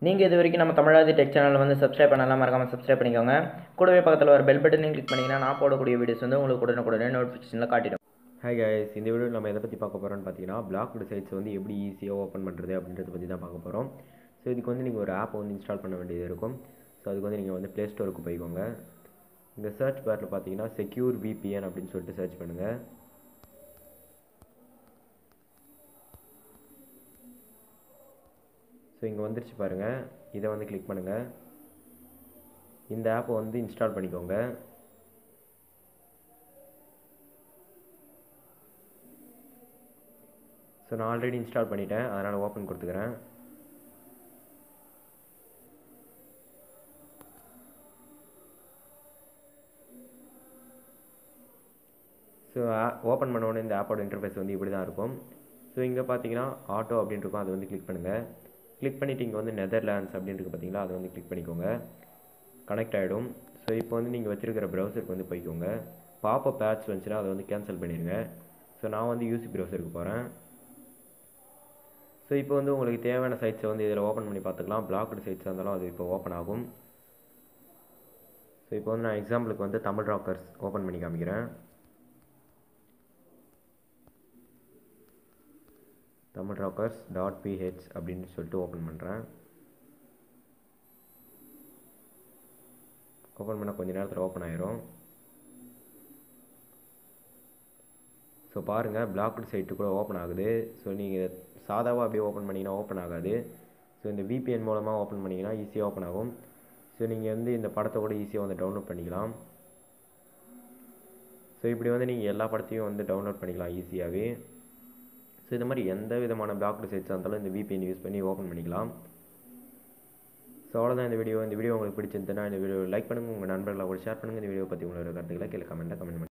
நீங்கள் இது வரைக்கும் நம்ம தமிழாதி டெக் சேனலில் வந்து சப்ஸ்கிரைப் பண்ணலாம், மறக்காமல் சப்ஸ்கிரைப் பண்ணிக்கோங்க. கூடவே பக்கத்தில் ஒரு பெல் பட்டனையும் கிளிக் பண்ணிங்கன்னா நான் போடக்கூடிய வீடியோஸ் வந்து உங்களுக்கு உடனுக்குடனே நோட்டிஃபிகேஷனில் காட்டிடும். ஹாய் கைஸ், இந்த வீடியோ நம்ம எதை பற்றி பார்க்க போகிறோம்னு பார்த்தீங்கன்னா, பிளாக்டு சைட்ஸ் வந்து எப்படி ஈஸியாக ஓப்பன் பண்ணுறது அப்படின்றத பற்றி தான் பார்க்க போகிறோம். ஸோ இதுக்கு வந்து நீங்கள் ஒரு ஆப்பை வந்து இன்ஸ்டால் பண்ண வேண்டியது இருக்கும். ஸோ அதுக்கு வந்து நீங்கள் வந்து ப்ளே ஸ்டோருக்கு போய்க்கோங்க. இந்த சர்ச் பாரில் பார்த்தீங்கன்னா செக்யூர் விபிஎன் அப்படின்னு சொல்லிட்டு சர்ச் பண்ணுங்கள். ஸோ இங்கே வந்துருச்சு பாருங்கள், இதை வந்து கிளிக் பண்ணுங்கள். இந்த ஆப்பை வந்து இன்ஸ்டால் பண்ணிக்கோங்க. ஸோ நான் ஆல்ரெடி இன்ஸ்டால் பண்ணிட்டேன், அதனால் ஓப்பன் கொடுத்துக்கிறேன். ஸோ ஓப்பன் பண்ண உடனே இந்த ஆப்போட இன்டர்ஃபேஸ் வந்து இப்படி தான் இருக்கும். ஸோ இங்கே பார்த்தீங்கன்னா ஆட்டோ அப்படின்னு இருக்கும், அதை வந்து கிளிக் பண்ணுங்கள். கிளிக் பண்ணிவிட்டு இங்கே வந்து நெதர்லாண்ட்ஸ் அப்படின்ட்டு பார்த்தீங்களா, அதை வந்து கிளிக் பண்ணிக்கோங்க. கனெக்ட் ஆகிடும். ஸோ இப்போ வந்து நீங்கள் வச்சுருக்கிற ப்ரௌசருக்கு வந்து போய்க்கோங்க. பாப்பப் ஆட்ஸ் வந்துச்சுன்னா அதை வந்து கேன்சல் பண்ணிடுங்க. ஸோ நான் வந்து யூசி ப்ரௌசருக்கு போகிறேன். ஸோ இப்போ வந்து உங்களுக்கு தேவையான சைட்ஸை வந்து இதில் ஓப்பன் பண்ணி பார்த்துக்கலாம். பிளாக்டு சைட்ஸாக இருந்தாலும் அது இப்போ ஓப்பன் ஆகும். ஸோ இப்போ வந்து நான் எக்ஸாம்பிளுக்கு வந்து தமிழ் ராக்கர்ஸ் ஓப்பன் பண்ணி காமிக்கிறேன். தமிழ் ராக்கர்ஸ் .ph அப்படின்னு சொல்லிட்டு ஓப்பன் பண்ணுறேன். ஓப்பன் பண்ணால் கொஞ்சம் நேரத்தில் ஓப்பன் ஆயிரும். ஸோ பாருங்கள், பிளாக்டு சைட்டு கூட ஓப்பன் ஆகுது. ஸோ நீங்கள் சாதாவாக அப்படியே ஓப்பன் பண்ணிங்கன்னா ஓப்பன் ஆகாது. ஸோ இந்த விபிஎன் மூலமாக ஓப்பன் பண்ணிங்கன்னா ஈஸியாக ஓப்பன் ஆகும். ஸோ நீங்கள் வந்து இந்த படத்தை கூட ஈஸியாக வந்து டவுன்லோட் பண்ணிக்கலாம். ஸோ இப்படி வந்து நீங்கள் எல்லா படத்தையும் வந்து டவுன்லோட் பண்ணிக்கலாம் ஈஸியாகவே. ஸோ இது மாதிரி எந்த விதமான பிளாக்டு சைட்ஸாக இருந்தாலும் இந்த விபிஎன் யூஸ் பண்ணி ஓப்பன் பண்ணிக்கலாம். ஸோ அவ்வளோதான் இந்த வீடியோ. இந்த வீடியோ உங்களுக்கு பிடிச்சிருந்துன்னா இந்த வீடியோ லைக் பண்ணுங்கள், உங்கள் நண்பர்களை கூட ஷேர் பண்ணுங்கள். இந்த வீடியோ பற்றி உங்களோட கருத்துக்களை கீழே கமெண்ட் பண்ணுங்கள்.